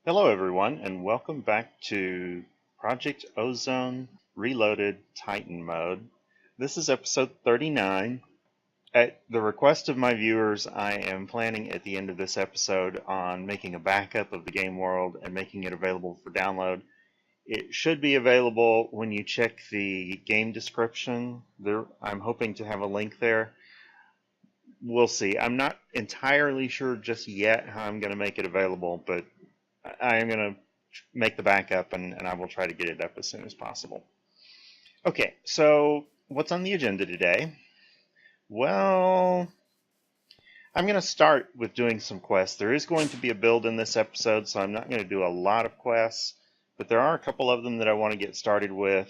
Hello everyone and welcome back to Project Ozone Reloaded Titan Mode. This is episode 39. At the request of my viewers, I am planning at the end of this episode on making a backup of the game world and making it available for download. It should be available when you check the game description. I'm hoping to have a link there. We'll see. I'm not entirely sure just yet how I'm going to make it available, but I am going to make the backup and I will try to get it up as soon as possible. Okay, so what's on the agenda today? Well, I'm going to start with doing some quests. There is going to be a build in this episode, so I'm not going to do a lot of quests, but there are a couple of them that I want to get started with.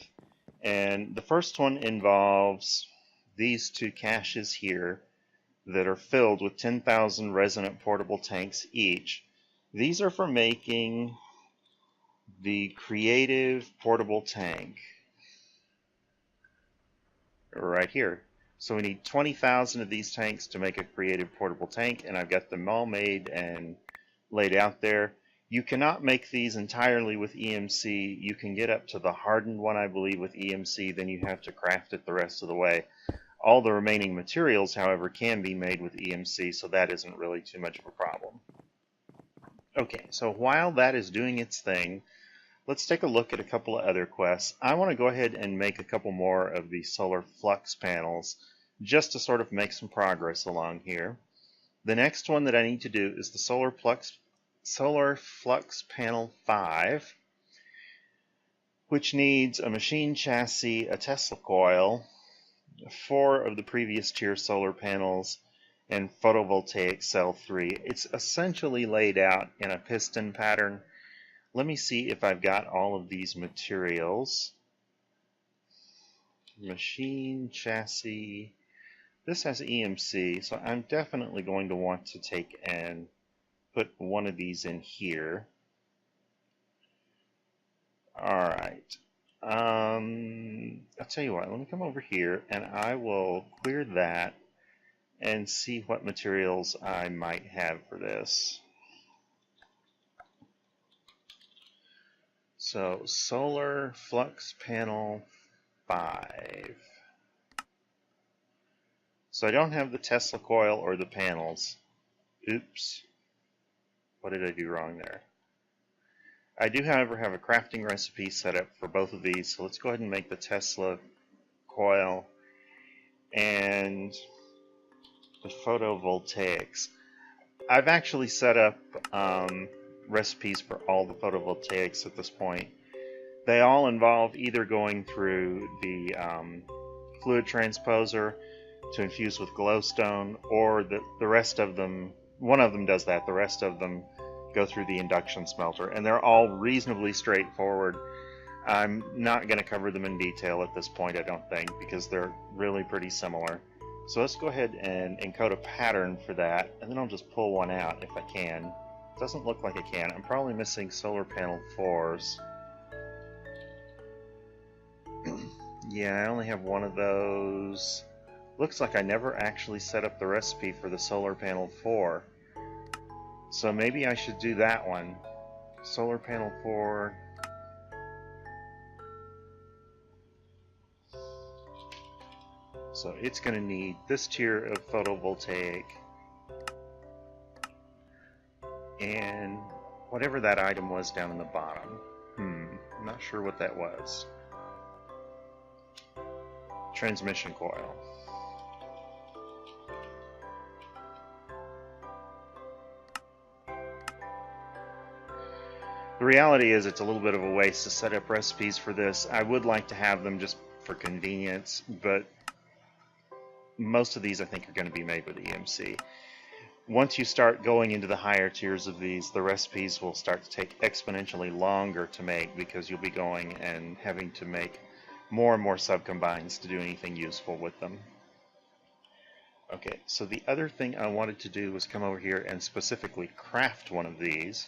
And the first one involves these two caches here that are filled with 10,000 resonant portable tanks each. These are for making the creative portable tank right here. So we need 20,000 of these tanks to make a creative portable tank, and I've got them all made and laid out there. You cannot make these entirely with EMC. You can get up to the hardened one, I believe, with EMC, then you have to craft it the rest of the way. All the remaining materials, however, can be made with EMC, so that isn't really too much of a problem. Okay, so while that is doing its thing, let's take a look at a couple of other quests. I want to go ahead and make a couple more of the solar flux panels just to sort of make some progress along here. The next one that I need to do is the solar flux panel 5, which needs a machine chassis, a Tesla coil, 4 of the previous tier solar panels, and photovoltaic cell 3. It's essentially laid out in a piston pattern. Let me see if I've got all of these materials. Machine, chassis. This has EMC, so I'm definitely going to want to take and put one of these in here. Alright. I'll tell you what, let me come over here and I will clear that and see what materials I might have for this. So, solar flux panel 5. So I don't have the Tesla coil or the panels. Oops. What did I do wrong there? I do, however, have a crafting recipe set up for both of these. So let's go ahead and make the Tesla coil and the photovoltaics. I've actually set up recipes for all the photovoltaics at this point. They all involve either going through the fluid transposer to infuse with glowstone, or the rest of them, one of them does that, the rest of them go through the induction smelter, and they're all reasonably straightforward. I'm not going to cover them in detail at this point, I don't think, because they're really pretty similar. So let's go ahead and encode a pattern for that, and then I'll just pull one out if I can. It doesn't look like I can. I'm probably missing solar panel 4s. Yeah, I only have one of those. Looks like I never actually set up the recipe for the solar panel 4. So maybe I should do that one. Solar panel 4. So it's going to need this tier of photovoltaic and whatever that item was down in the bottom. I'm not sure what that was. Transmission coil. The reality is it's a little bit of a waste to set up recipes for this. I would like to have them just for convenience, but most of these I think are going to be made with EMC. Once you start going into the higher tiers of these, the recipes will start to take exponentially longer to make because you'll be going and having to make more and more subcombines to do anything useful with them. Okay, so the other thing I wanted to do was come over here and specifically craft one of these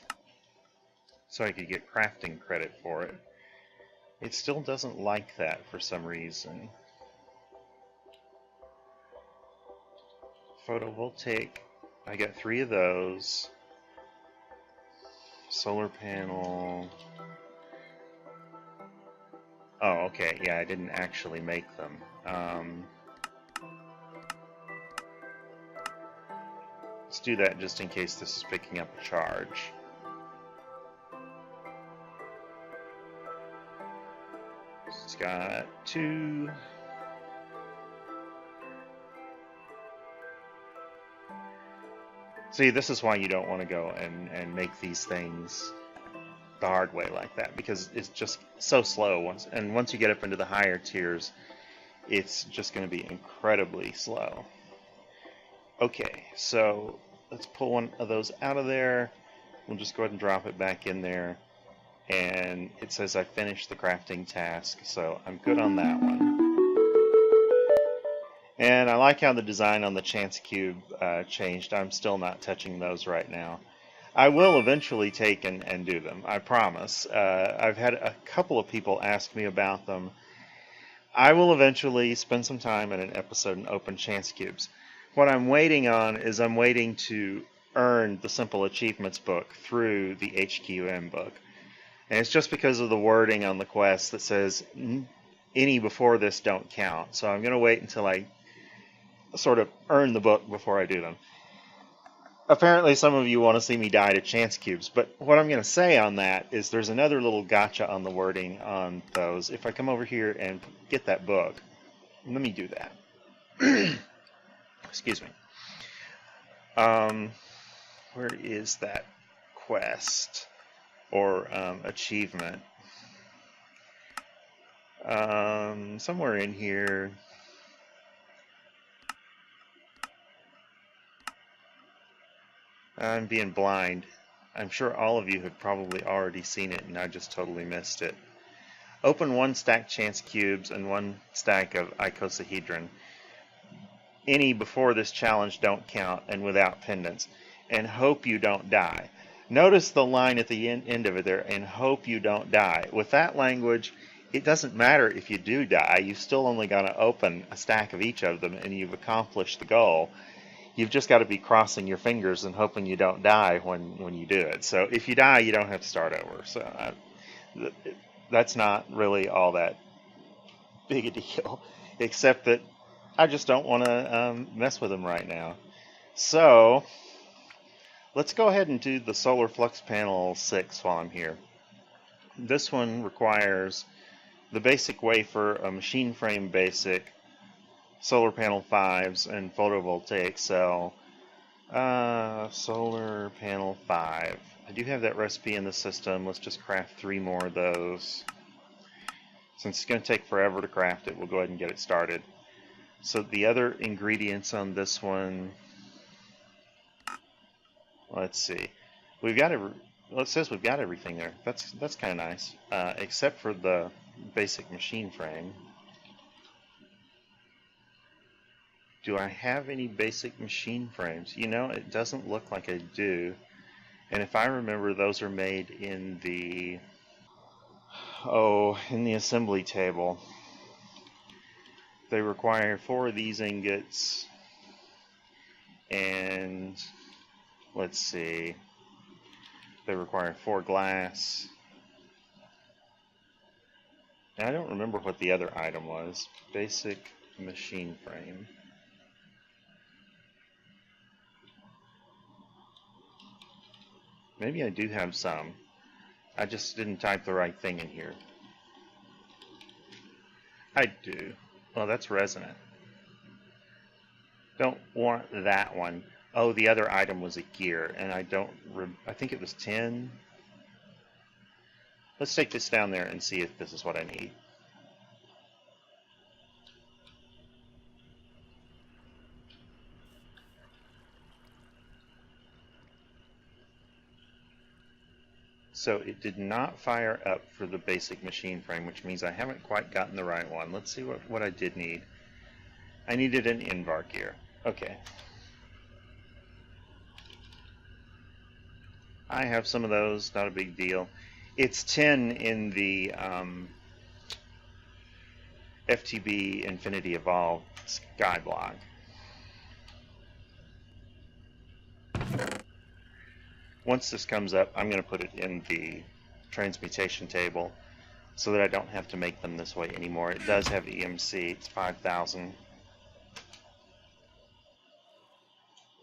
so I could get crafting credit for it. It still doesn't like that for some reason. Photovoltaic, I got 3 of those. Solar panel. Oh, okay. Yeah, I didn't actually make them. Let's do that just in case this is picking up a charge. It's got 2. See, this is why you don't want to go and make these things the hard way like that, because it's just so slow. Once you get up into the higher tiers, it's just going to be incredibly slow. Okay, so let's pull one of those out of there. We'll just go ahead and drop it back in there. And it says I finished the crafting task, so I'm good on that one. And I like how the design on the chance cube changed. I'm still not touching those right now. I will eventually take and do them, I promise. I've had a couple of people ask me about them. I will eventually spend some time in an episode and open chance cubes. What I'm waiting on is I'm waiting to earn the Simple Achievements book through the HQM book. And it's just because of the wording on the quest that says any before this don't count. So I'm going to wait until I sort of earn the book before I do them. Apparently some of you want to see me die to chance cubes, but what I'm going to say on that is there's another little gotcha on the wording on those. If I come over here and get that book, let me do that. Excuse me. Where is that quest or achievement? Somewhere in here. I'm being blind. I'm sure all of you have probably already seen it and I just totally missed it. Open 1 stack chance cubes and 1 stack of icosahedron. Any before this challenge don't count and without pendants. And hope you don't die. Notice the line at the end of it there, and hope you don't die. With that language, it doesn't matter if you do die. You've still only got to open a stack of each of them and you've accomplished the goal. You've just got to be crossing your fingers and hoping you don't die when you do it. So if you die, you don't have to start over. So that's not really all that big a deal, except that I just don't want to mess with them right now. So let's go ahead and do the Solar Flux Panel 6 while I'm here. This one requires the basic wafer, a machine frame basic, solar panel 5s, and photovoltaic cell. Solar panel 5. I do have that recipe in the system. Let's just craft 3 more of those. Since it's going to take forever to craft it, we'll go ahead and get it started. So the other ingredients on this one, let's see. We've got well, it says we've got everything there. That's kind of nice, except for the basic machine frame. Do I have any basic machine frames? You know, it doesn't look like I do. And if I remember, those are made in the assembly table. They require 4 of these ingots, and let's see, they require 4 glass. I don't remember what the other item was. Basic machine frame. Maybe I do have some. I just didn't type the right thing in here. I do. Well, that's resonant. Don't want that one. Oh, the other item was a gear, and I think it was 10. Let's take this down there and see if this is what I need. So it did not fire up for the basic machine frame, which means I haven't quite gotten the right one. Let's see what I did need. I needed an Invar gear. Okay. I have some of those, not a big deal. It's 10 in the FTB Infinity Evolve Skyblock. Once this comes up, I'm going to put it in the transmutation table so that I don't have to make them this way anymore. It does have EMC, it's 5,000.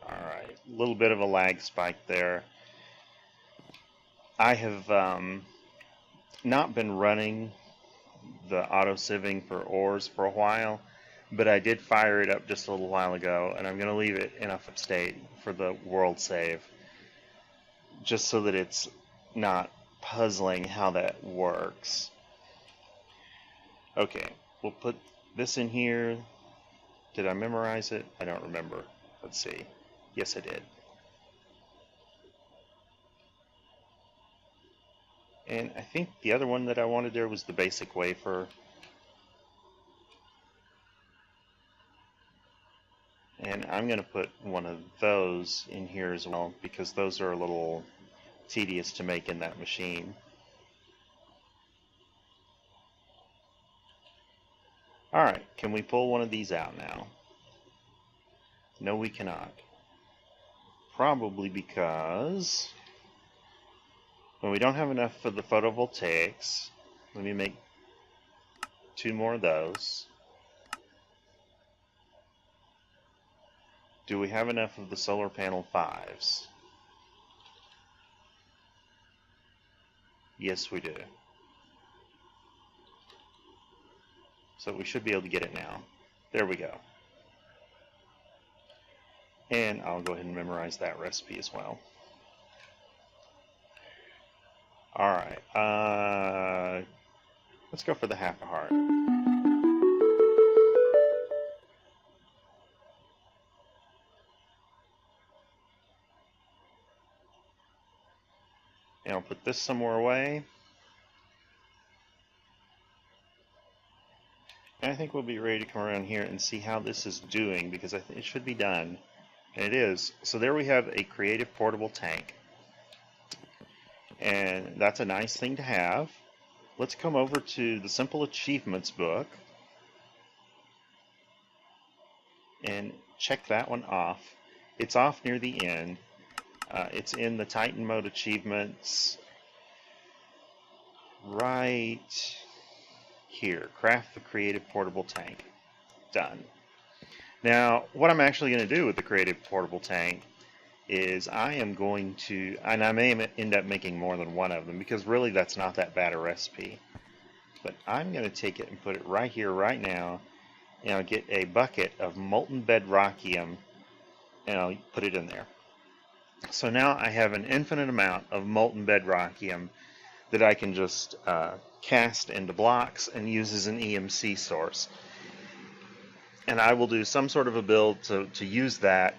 Alright, a little bit of a lag spike there. I have not been running the auto sieving for ores for a while, but I did fire it up just a little while ago, and I'm going to leave it in a state for the world save, just so that it's not puzzling how that works. Okay, we'll put this in here. Did I memorize it? I don't remember. Let's see. Yes, I did. And I think the other one that I wanted there was the basic wafer. And I'm going to put one of those in here as well, because those are a little tedious to make in that machine. Alright, can we pull one of these out now? No, we cannot. Probably because when we don't have enough for the photovoltaics. Let me make 2 more of those. Do we have enough of the solar panel 5s? Yes, we do. So we should be able to get it now. There we go. And I'll go ahead and memorize that recipe as well. Alright, let's go for the half a heart. And I'll put this somewhere away. And I think we'll be ready to come around here and see how this is doing, because I think it should be done. And it is. So there we have a creative portable tank. And that's a nice thing to have. Let's come over to the Simple Achievements book and check that one off. It's off near the end. It's in the Titan Mode Achievements right here. Craft the creative portable tank. Done. Now, what I'm actually going to do with the creative portable tank is I am going to, and I may end up making more than one of them, because really that's not that bad a recipe. But I'm going to take it and put it right here, right now, and I'll get a bucket of molten bedrockium, and I'll put it in there. So now I have an infinite amount of molten bedrockium that I can just cast into blocks and use as an EMC source. And I will do some sort of a build to use that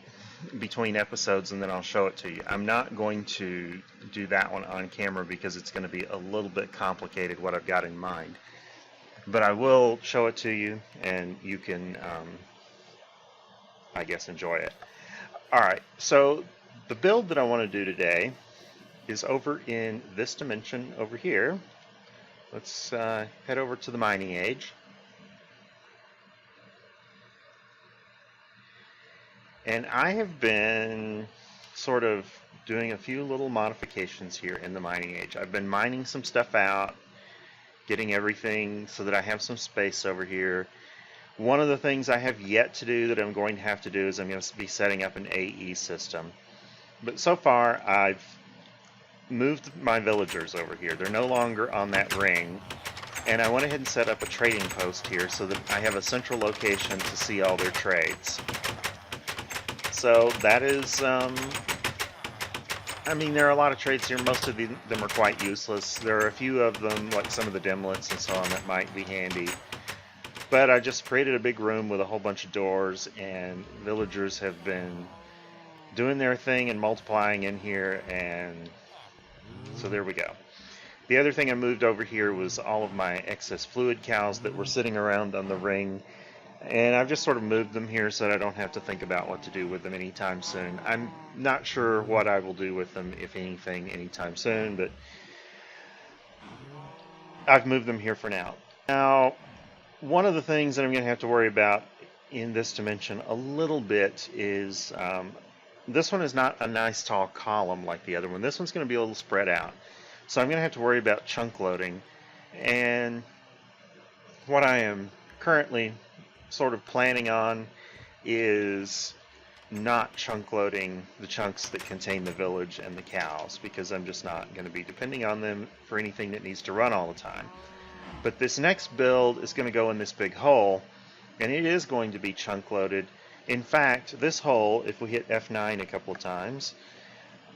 between episodes, and then I'll show it to you. I'm not going to do that one on camera because it's going to be a little bit complicated what I've got in mind. But I will show it to you, and you can, I guess, enjoy it. Alright, so the build that I want to do today is over in this dimension over here. Let's head over to the mining age. And I have been sort of doing a few little modifications here in the mining age. I've been mining some stuff out, getting everything so that I have some space over here. One of the things I have yet to do that I'm going to have to do is I'm going to be setting up an AE system. But so far I've moved my villagers over here. They're no longer on that ring. And I went ahead and set up a trading post here so that I have a central location to see all their trades. So that is, I mean, there are a lot of trades here. Most of them are quite useless. There are a few of them, like some of the dimlets and so on, that might be handy. But I just created a big room with a whole bunch of doors, and villagers have been doing their thing and multiplying in here, and so there we go. The other thing I moved over here was all of my excess fluid cows that were sitting around on the ring. And I've just sort of moved them here so that I don't have to think about what to do with them anytime soon. I'm not sure what I will do with them, if anything, anytime soon, but I've moved them here for now. Now, one of the things that I'm going to have to worry about in this dimension a little bit is this one is not a nice tall column like the other one. This one's going to be a little spread out. So I'm going to have to worry about chunk loading. And what I am currently sort of planning on is not chunk loading the chunks that contain the village and the cows, because I'm just not going to be depending on them for anything that needs to run all the time. But this next build is going to go in this big hole, and it is going to be chunk loaded. In fact, this hole, if we hit F9 a couple of times,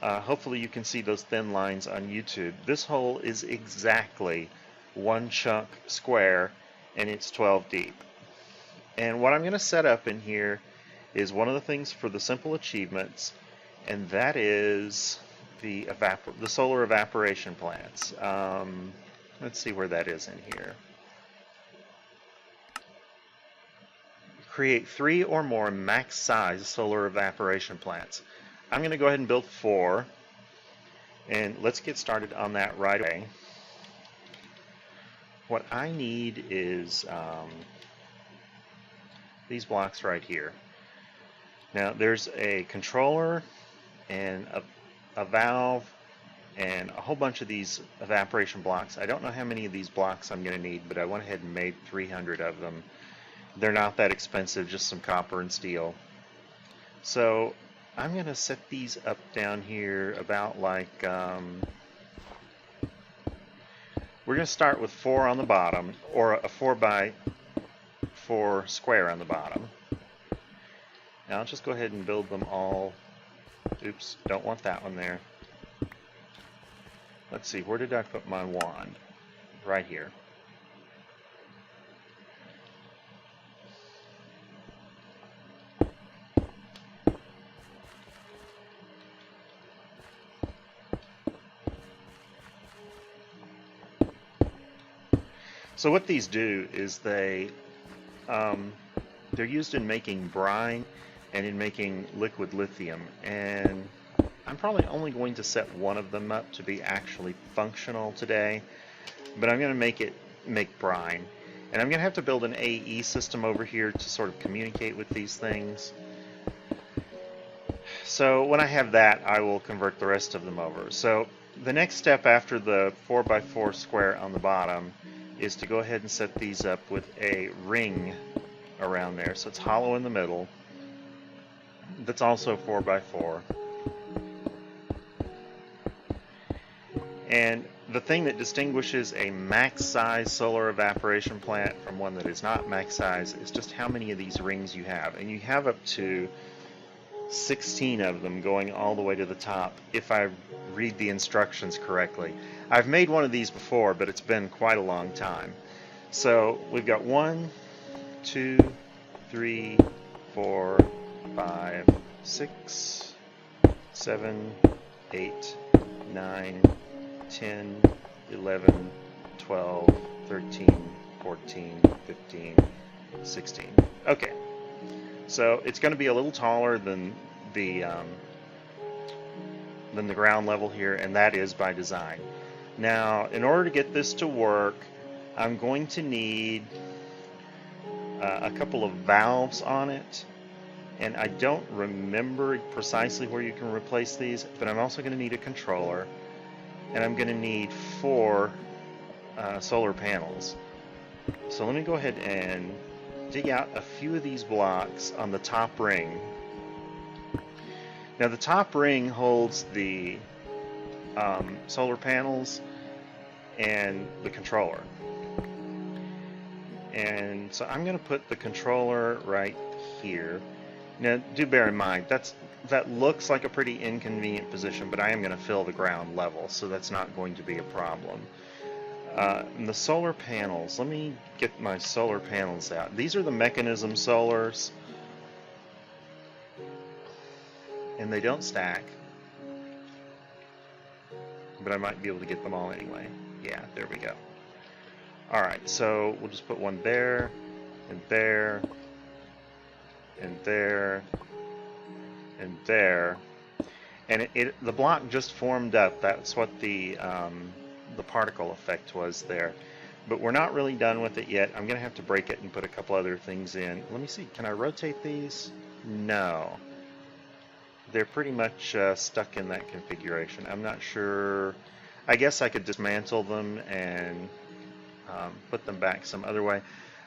hopefully you can see those thin lines on YouTube. This hole is exactly one chunk square, and it's 12 deep. And what I'm going to set up in here is one of the things for the simple achievements, and that is the solar evaporation plants. Let's see where that is in here. Create 3 or more max size solar evaporation plants. I'm going to go ahead and build 4, and let's get started on that right away. What I need is these blocks right here. Now there's a controller and a valve and a whole bunch of these evaporation blocks. I don't know how many of these blocks I'm going to need, but I went ahead and made 300 of them. They're not that expensive, just some copper and steel. So I'm going to set these up down here about like, we're going to start with 4 on the bottom, or a 4x4 square on the bottom. Now I'll just go ahead and build them all. Oops, don't want that one there. Let's see, where did I put my wand? Right here. So what these do is they're used in making brine and in making liquid lithium, and I'm probably only going to set one of them up to be actually functional today, but I'm going to make brine, and I'm going to have to build an AE system over here to sort of communicate with these things. So when I have that, I will convert the rest of them over. So the next step after the 4x4 square on the bottom is to go ahead and set these up with a ring around there. So it's hollow in the middle. That's also 4x4. And the thing that distinguishes a max size solar evaporation plant from one that is not max size is just how many of these rings you have. And you have up to 16 of them going all the way to the top, if I read the instructions correctly. I've made one of these before, but it's been quite a long time. So we've got 1, 2, 3, 4, 5, 6, 7, 8, 9, 10, 11, 12, 13, 14, 15, 16. Okay. So it's going to be a little taller than the ground level here, and that is by design. Now, in order to get this to work, I'm going to need a couple of valves on it, and I don't remember precisely where you can replace these, but I'm also going to need a controller, and I'm going to need 4 solar panels. So let me go ahead and dig out a few of these blocks on the top ring. Now the top ring holds the solar panels and the controller. And so I'm going to put the controller right here. Now do bear in mind, that looks like a pretty inconvenient position, but I am going to fill the ground level, so that's not going to be a problem. And the solar panels, let me get my solar panels out. These are the mechanism solars, and they don't stack, but I might be able to get them all anyway. Yeah, there we go. Alright, so we'll just put one there, and there, and there, and there. And the block just formed up. That's what the particle effect was there. But we're not really done with it yet. I'm going to have to break it and put a couple other things in. Let me see, can I rotate these? No. they're pretty much stuck in that configuration. I'm not sure. I guess I could dismantle them and put them back some other way.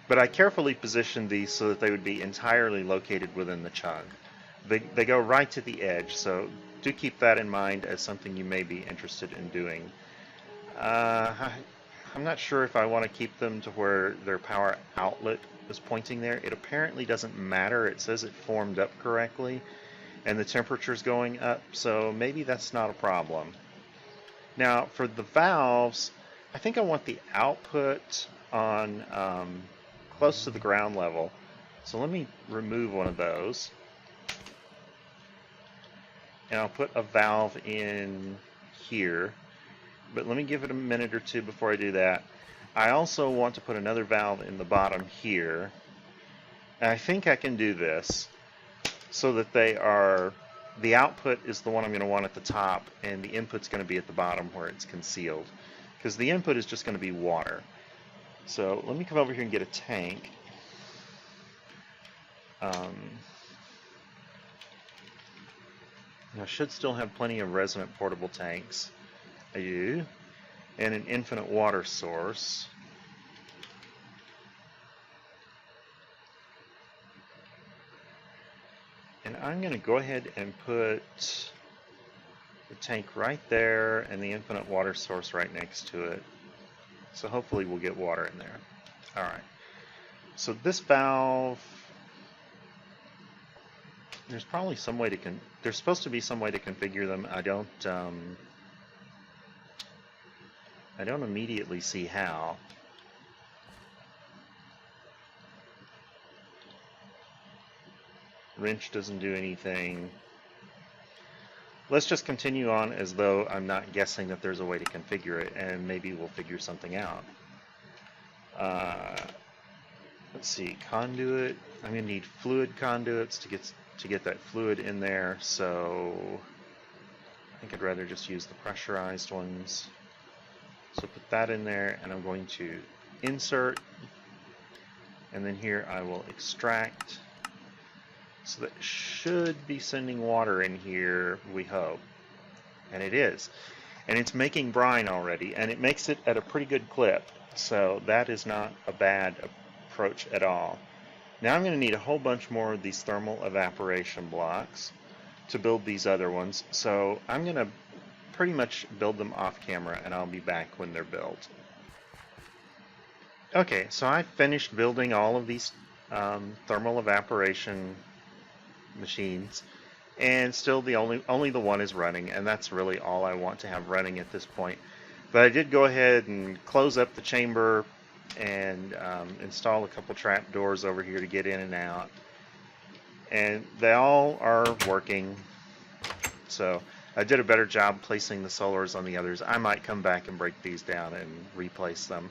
But I carefully positioned these so that they would be entirely located within the chunk. They go right to the edge, so do keep that in mind as something you may be interested in doing. I'm not sure if I want to keep them to where their power outlet is pointing there. It apparently doesn't matter. It says it formed up correctly, and the temperature's going up, so maybe that's not a problem. Now, for the valves, I think I want the output on close to the ground level. So let me remove one of those. And I'll put a valve in here. But let me give it a minute or two before I do that. I also want to put another valve in the bottom here. And I think I can do this so that they are, the output is the one I'm going to want at the top, and the input's going to be at the bottom where it's concealed. Because the input is just going to be water. So let me come over here and get a tank. I should still have plenty of resonant portable tanks. I do. And an infinite water source. And I'm going to go ahead and put the tank right there and the infinite water source right next to it. So hopefully we'll get water in there. Alright. So this valve, there's probably some way to there's supposed to be some way to configure them. I don't immediately see how. Wrench doesn't do anything. Let's just continue on as though I'm not guessing that there's a way to configure it, and maybe we'll figure something out. Let's see, conduit. I'm going to need fluid conduits to get that fluid in there, so I think I'd rather just use the pressurized ones. So put that in there, and I'm going to insert, and then here I will extract. So that should be sending water in here, we hope. And it is. And it's making brine already, and it makes it at a pretty good clip. So that is not a bad approach at all. Now I'm going to need a whole bunch more of these thermal evaporation blocks to build these other ones. So I'm going to pretty much build them off camera, and I'll be back when they're built. Okay, so I finished building all of these thermal evaporation machines, and still the only the one is running, and that's really all I want to have running at this point. But I did go ahead and close up the chamber and install a couple trap doors over here to get in and out, and they all are working. So I did a better job placing the solars on the others. I might come back and break these down and replace them.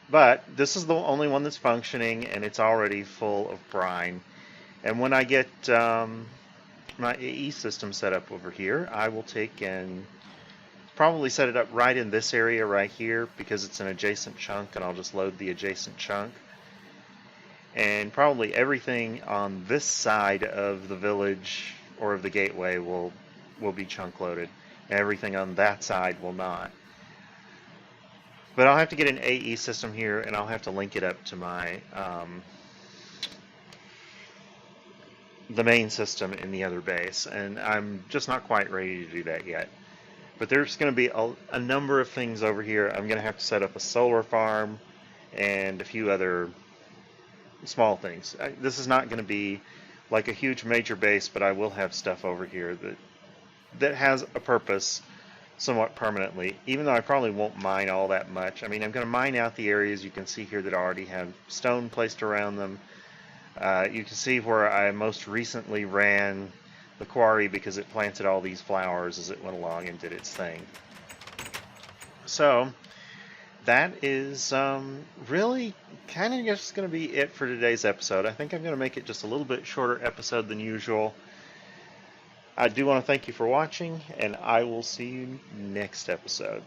But this is the only one that's functioning, and it's already full of brine. And when I get my AE system set up over here, I will take and probably set it up right in this area right here, because it's an adjacent chunk, and I'll just load the adjacent chunk. And probably everything on this side of the village or of the gateway will be chunk loaded. Everything on that side will not. But I'll have to get an AE system here, and I'll have to link it up to my the main system in the other base, and I'm just not quite ready to do that yet. But there's going to be a number of things over here. I'm going to have to set up a solar farm and a few other small things. This is not going to be like a huge major base, but I will have stuff over here that has a purpose somewhat permanently, even though I probably won't mine all that much. I mean, I'm going to mine out the areas you can see here that already have stone placed around them. You can see where I most recently ran the quarry because it planted all these flowers as it went along and did its thing. So that is really kind of just going to be it for today's episode. I think I'm going to make it just a little bit shorter episode than usual. I do want to thank you for watching, and I will see you next episode.